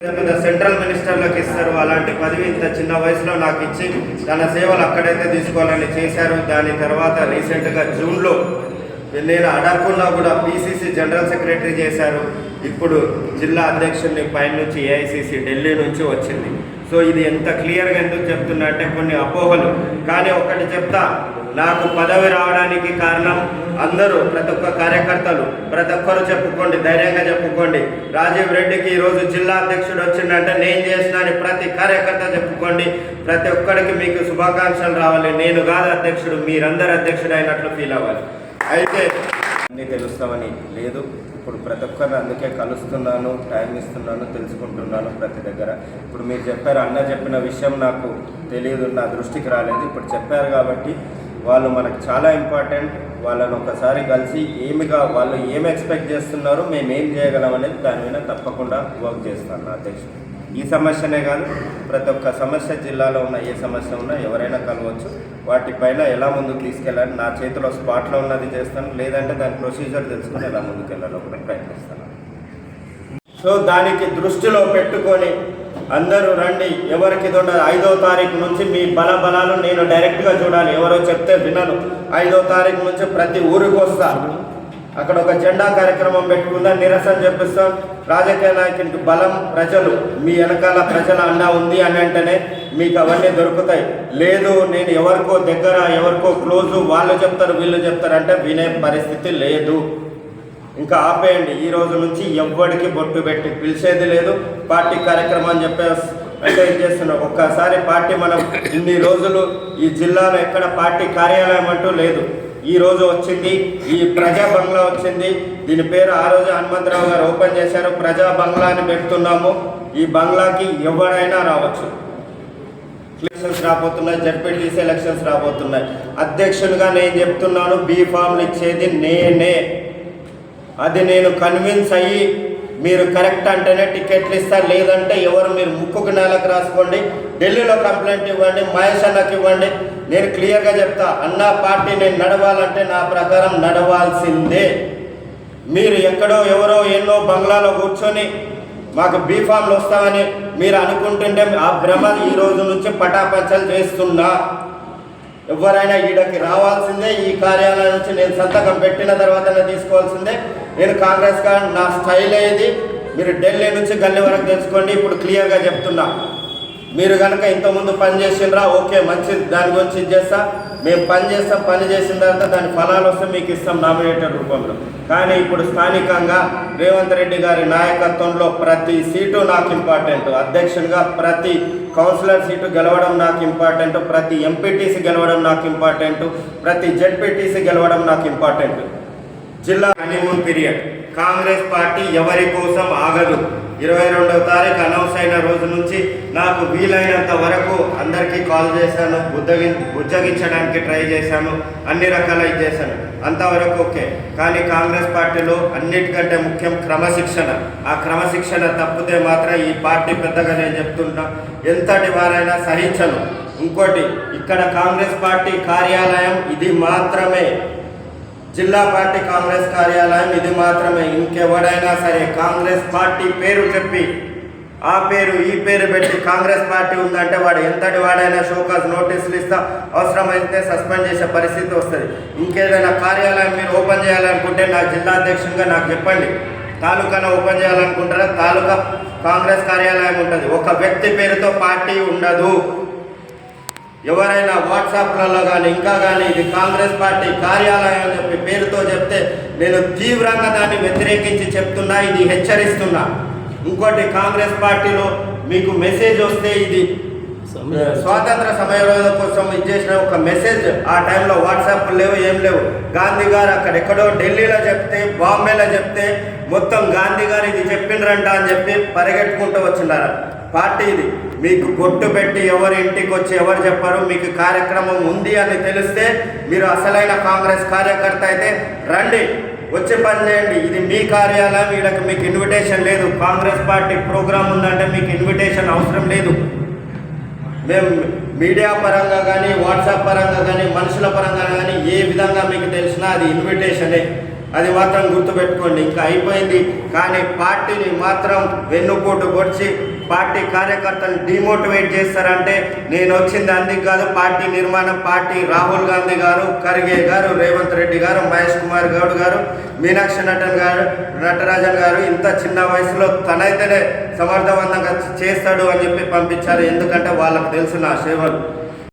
Central మినిస్టర్లకు ఇస్తారు. అలాంటి పదవి ఇంత చిన్న వయసులో నాకు ఇచ్చి తన సేవలు అక్కడైతే తీసుకోవాలని చేశారు. దాని తర్వాత రీసెంట్గా జూన్లో నేను అడగకుండా కూడా పిసిసి జనరల్ సెక్రటరీ చేశారు. ఇప్పుడు జిల్లా అధ్యక్షుడిని పైనుంచి ఏఐసిసి ఢిల్లీ నుంచి వచ్చింది. సో ఇది ఎంత క్లియర్గా ఎందుకు చెప్తున్నా అంటే కొన్ని అపోహలు. కానీ ఒకటి చెప్తా, నాకు పదవి రావడానికి కారణం అందరూ, ప్రతి ఒక్క కార్యకర్తలు, ప్రతి ఒక్కరు చెప్పుకోండి, ధైర్యంగా చెప్పుకోండి. రాజీవ్ రెడ్డికి ఈరోజు జిల్లా అధ్యక్షుడు వచ్చిందంటే నేను చేసిన అని ప్రతి కార్యకర్త చెప్పుకోండి. ప్రతి ఒక్కరికి మీకు శుభాకాంక్షలు రావాలి. నేను కాదు అధ్యక్షుడు, మీరందరూ అధ్యక్షుడు అయినట్లు ఫీల్ అవ్వాలి. అయితే అన్నీ తెలుస్తామని లేదు. ఇప్పుడు ప్రతి ఒక్కరిని అందుకే కలుస్తున్నాను, టైం ఇస్తున్నాను, తెలుసుకుంటున్నాను ప్రతి దగ్గర. ఇప్పుడు మీరు చెప్పారు, అన్న చెప్పిన విషయం నాకు తెలియదు, నా దృష్టికి రాలేదు. ఇప్పుడు చెప్పారు కాబట్టి వాళ్ళు మనకు చాలా ఇంపార్టెంట్. వాళ్ళని ఒకసారి కలిసి వాళ్ళు ఏం ఎక్స్పెక్ట్ చేస్తున్నారో మేము ఏం చేయగలం అనేది దాని మీద తప్పకుండా వర్క్ చేస్తాను నా అధ్యక్షుడు. ఈ సమస్యనే కాదు, ప్రతి ఒక్క సమస్య, జిల్లాలో ఉన్న ఏ సమస్య ఉన్నా ఎవరైనా కలవచ్చు. వాటిపైన ఎలా ముందుకు తీసుకెళ్ళాలి, నా చేతిలో స్పాట్లో ఉన్నది చేస్తాను, లేదంటే దాని ప్రొసీజర్ తెలుసుకుని ఎలా ముందుకు వెళ్ళాలో కూడా ప్రయత్నిస్తాను. సో దానికి దృష్టిలో పెట్టుకొని అందరూ రండి. ఎవరికి ఉండదు. 5వ తారీఖు నుంచి మీ బలాలు నేను డైరెక్ట్గా చూడాలి. ఎవరో చెప్తే వినను. 5వ తారీఖు నుంచి ప్రతి ఊరికి వస్తా. అక్కడ ఒక జెండా కార్యక్రమం పెట్టుకుందా, నిరసన చెప్పిస్తాం. రాజకీయ నాయకునికి బలం ప్రజలు, మీ వెనకాల ప్రజల అండా ఉంది అని అంటేనే మీకు అవన్నీ దొరుకుతాయి. లేదు నేను ఎవరికో దగ్గర, ఎవరికో క్లోజు, వాళ్ళు చెప్తారు వీళ్ళు చెప్తారు అంటే వినే పరిస్థితి లేదు. ఇంకా ఆపేయండి. ఈ రోజు నుంచి ఎవ్వడికి బొట్టు పెట్టి పిలిచేది లేదు. పార్టీ కార్యక్రమం అని అంటే ఏం చేస్తున్నాం. ఒక్కసారి పార్టీ మనం ఇన్ని రోజులు ఈ జిల్లాలో ఎక్కడ పార్టీ కార్యాలయం అంటూ లేదు. ఈ రోజు వచ్చింది, ఈ ప్రజా బంగ్లా వచ్చింది. దీని పేరు ఆ రోజు హనుమంతరావు గారు ఓపెన్ చేశారు. ప్రజా బంగ్లా అని పెడుతున్నాము. ఈ బంగ్లాకి ఎవరైనా రావచ్చు. ఎలక్షన్స్ రాబోతున్నాయి, జడ్పీటీసీ ఎలక్షన్స్ రాబోతున్నాయి. అధ్యక్షునిగా నేను చెప్తున్నాను, బీఫామ్లు ఇచ్చేది నేనే. అది నేను కన్విన్స్ అయ్యి మీరు కరెక్ట్ అంటేనే టికెట్లు ఇస్తారు. లేదంటే ఎవరు మీరు ముక్కుకు నేలకు రాసుకోండి, ఢిల్లీలో కంప్లైంట్ ఇవ్వండి, మహేష్ అన్నకి ఇవ్వండి. నేను క్లియర్గా చెప్తా, అన్న పార్టీ నేను నడవాలంటే నా ప్రకారం నడవాల్సిందే. మీరు ఎక్కడో ఎవరో ఎన్నో బంగ్లాలో కూర్చొని మాకు బీఫామ్లు వస్తామని మీరు అనుకుంటుంటే ఆ భ్రమ ఈ రోజు నుంచి పటాపంచలు చేస్తున్నా. ఎవరైనా ఈడకి రావాల్సిందే. ఈ కార్యాలయం నుంచి నేను సంతకం పెట్టిన తర్వాతనే తీసుకోవాల్సిందే. నేను కాంగ్రెస్ నా స్టైల్ ఏది మీరు ఢిల్లీ నుంచి గల్లీ వరకు తెలుసుకోండి. ఇప్పుడు క్లియర్గా చెప్తున్నా, మీరు కనుక ఇంతకుముందు పని చేసిండ్రా, ఓకే మంచిది, దాని గురించి ఇది చేస్తా. మేము పని చేస్తాం, పని చేసిన తర్వాత దాని ఫలాలు వస్తే మీకు ఇస్తాం నామినేటెడ్ రూపంలో. కానీ ఇప్పుడు స్థానికంగా రేవంత్ రెడ్డి గారి నాయకత్వంలో ప్రతి సీటు నాకు ఇంపార్టెంట్. అధ్యక్షునిగా ప్రతి కౌన్సిలర్ సీటు గెలవడం నాకు ఇంపార్టెంట్. ప్రతి ఎంపీటీసీ గెలవడం నాకు ఇంపార్టెంట్. ప్రతి జెడ్పీటీసీ గెలవడం నాకు ఇంపార్టెంట్. జిల్లా హనీమూన్ పీరియడ్. కాంగ్రెస్ పార్టీ ఎవరి కోసం ఆగదు. 22వ తారీఖు అనౌన్స్ అయిన రోజు నుంచి నాకు వీలైనంత వరకు అందరికీ కాల్ చేశాను, బుజ్జగించడానికి ట్రై చేశాను, అన్ని రకాల ఇది చేశాను. అంతవరకు ఓకే. కానీ కాంగ్రెస్ పార్టీలో అన్నిటికంటే ముఖ్యం క్రమశిక్షణ. ఆ క్రమశిక్షణ తప్పితే మాత్రం ఈ పార్టీ పెద్దగా నేను చెప్తున్నా ఎంతటి వారైనా సహించను. ఇంకోటి, ఇక్కడ కాంగ్రెస్ పార్టీ కార్యాలయం ఇది మాత్రమే. జిల్లా పార్టీ కాంగ్రెస్ కార్యాలయం ఇది మాత్రమే. ఇంకెవడైనా సరే కాంగ్రెస్ పార్టీ పేరు చెప్పి ఆ పేరు ఈ పేరు పెట్టి కాంగ్రెస్ పార్టీ ఉందంటే వాడు ఎంతటి వాడైనా షోకాజ్ నోటీసులు ఇస్తా, అవసరమైతే సస్పెండ్ చేసే పరిస్థితి వస్తుంది. ఇంకేదైనా కార్యాలయం మీరు ఓపెన్ చేయాలనుకుంటే నా జిల్లా అధ్యక్షునిగా నాకు చెప్పండి. తాలూకాను ఓపెన్ చేయాలనుకుంటారా, తాలూకా కాంగ్రెస్ కార్యాలయం ఉంటుంది. ఒక వ్యక్తి పేరుతో పార్టీ ఉండదు. ఎవరైనా వాట్సాప్లలో కానీ ఇంకా కానీ ఇది కాంగ్రెస్ పార్టీ కార్యాలయం అని చెప్పి పేరుతో చెప్తే నేను తీవ్రంగా దాన్ని వ్యతిరేకించి చెప్తున్నా, ఇది హెచ్చరిస్తున్నా. ఇంకోటి, కాంగ్రెస్ పార్టీలో మీకు మెసేజ్ వస్తే ఇది స్వాతంత్ర సమరయోధుల కోసం ఇచ్చేసిన ఒక మెసేజ్. ఆ టైంలో వాట్సాప్ లేవు, ఏం లేవు. గాంధీ గారు అక్కడెక్కడో ఢిల్లీలో చెప్తే, బాంబేలో చెప్తే మొత్తం గాంధీ గారు ఇది చెప్పిండ్రంట అని చెప్పి పరిగెట్టుకుంటూ వచ్చినారు. పార్టీ ఇది మీకు బొట్టు పెట్టి ఎవరి ఇంటికి వచ్చి ఎవరు చెప్పారు, మీకు కార్యక్రమం ఉంది అని తెలిస్తే మీరు అసలైన కాంగ్రెస్ కార్యకర్త అయితే రండి, వచ్చి పని చేయండి. ఇది మీ కార్యాలయం, వీళ్ళకి మీకు ఇన్విటేషన్ లేదు. కాంగ్రెస్ పార్టీ ప్రోగ్రాం ఉందంటే మీకు ఇన్విటేషన్ అవసరం లేదు. మేము మీడియా పరంగా కానీ, వాట్సాప్ పరంగా కానీ, మనుషుల పరంగా కానీ ఏ విధంగా మీకు తెలిసినా అది ఇన్విటేషనే. అది మాత్రం గుర్తుపెట్టుకోండి. ఇంకా అయిపోయింది. కానీ పార్టీని మాత్రం వెన్నుపోటు పొడిచి పార్టీ కార్యకర్తలు డిమోటివేట్ చేస్తారంటే నేను వచ్చింది అందుకు కాదు. పార్టీ నిర్మాణం, పార్టీ రాహుల్ గాంధీ గారు, ఖర్గే గారు, రేవంత్ రెడ్డి గారు, మహేష్ కుమార్ గౌడ్ గారు, మీనాక్షి నటరాజన్ గారు ఇంత చిన్న వయసులో తనైతేనే సమర్థవంతంగా చేస్తాడు అని చెప్పి పంపించారు. ఎందుకంటే వాళ్ళకు తెలుసు నా సేవలు.